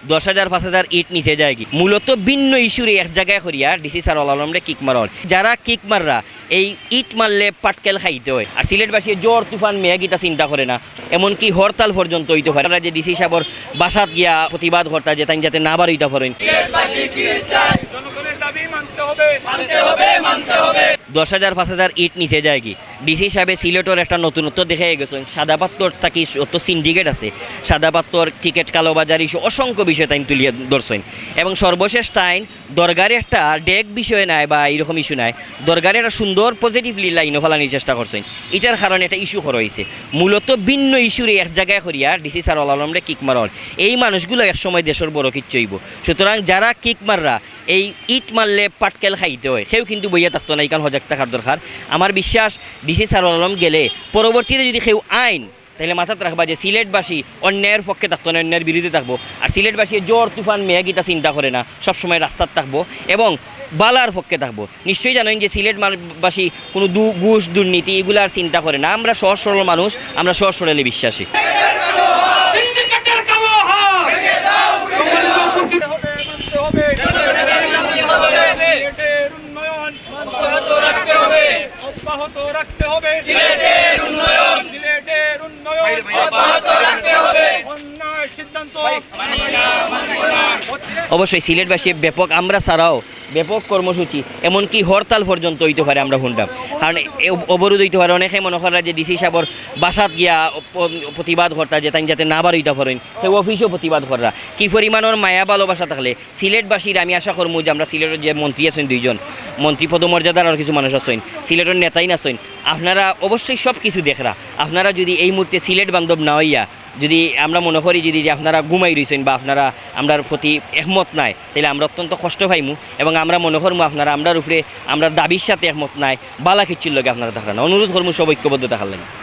10,000 5,000 ইট নিচে যায় কি মূলত ভিন্ন ইস্যুরে এক জায়গায় করিয়া ডিসি স্যার আলমরে কিক মারল যারা কিক মাররা এই ইট মারলে পাটকেল খাইতে হয় আর সিলেটবাসী জ্বর তুফান মেয়াগিতা চিন্তা করে না এমনকি হরতাল পর্যন্ত হইতে পারে যে ডিসি সাহেবর বাসাত গিয়া প্রতিবাদ করতা যে তাই যাতে না বার হইতে পারেন 10,000 5,000 ইট নিচে যায় কি ডিসি সাহেবে সিলেটর একটা নতুনত্ব দেখে গেছেন সাদা পাত্তর তাকি অত সিন্ডিকেট আছে সাদা পাত্তর টিকিট কালোবাজার ইস্যু অসংখ্য বিষয় তাই তুলিয়ে ধরছেন এবং সর্বশেষ টাইম দরগারে একটা ডেক বিষয় নাই বা এইরকম ইস্যু নাই দরগারে একটা সুন্দর পজিটিভলি লাইনও ফেলানোর চেষ্টা করছেন এটার কারণে একটা ইস্যু হয়েছে মূলত ভিন্ন ইস্যুরে এক জায়গায় করিয়া ডিসি স্যার আলমরে কিক মারল এই মানুষগুলো একসময় দেশের বড় কিচ্ছু হইব সুতরাং যারা কিক মাররা এই ইট মারলে পাটকেল খাইতে হয় সেও কিন্তু বইয়া থাকতো না এইখান সজাগ থাকার দরকার আমার বিশ্বাস ডিসি স্যার আলম গেলে পরবর্তীতে যদি কেউ আইন তাহলে মাথাত রাখবা যে সিলেটবাসী অন্যায়ের পক্ষে থাকতো না অন্যায়ের বিরুদ্ধে থাকবো আর সিলেটবাসী জ্বর তুফান মেয়াগিতা চিন্তা করে না সবসময় রাস্তার থাকবো এবং বালার পক্ষে থাকবো নিশ্চয়ই জানেন যে সিলেটবাসী কোনো ঘুষ দুর্নীতি এগুলার চিন্তা করে না আমরা সহজ সরল মানুষ আমরা সহজ সরলে বিশ্বাসী অবশ্যই সিলেটবাসী ব্যাপক আমরা ছাড়াও ব্যাপক কর্মসূচি এমনকি হরতাল পর্যন্ত হইতে পারে আমরা শুনলাম কারণ অবরোধ হইতে পারে অনেকে মনে করা যে ডিসি সাহেবর বাসাত গিয়া প্রতিবাদ করতা যে তাই যাতে না বার হইতে পারেন সেই অফিসেও প্রতিবাদ করা কি পরিমাণের মায়া ভালোবাসা থাকলে সিলেটবাসীর আমি আশা করবো যে আমরা সিলেটের যে মন্ত্রী আছেন দুইজন মন্ত্রী পদমর্যাদার আর কিছু মানুষ আছেন সিলেটের নেতাই আছেন আপনারা অবশ্যই সব কিছু দেখরা আপনারা যদি এই মুহূর্তে সিলেট বান্ধব না হইয়া যদি আমরা মনে করি যদি যে আপনারা ঘুমাই রয়েছেন বা আপনারা আমরার প্রতি একমত নাই তাহলে আমরা অত্যন্ত কষ্ট পাইমু এবং আমরা মনে করবো আপনারা আমরার উপরে আমরা দাবির সাথে একমত নাই বালা কিচ্ছুর লগে আপনারা থাকার না অনুরোধ করবো সব ঐক্যবদ্ধ থাকার লাগে।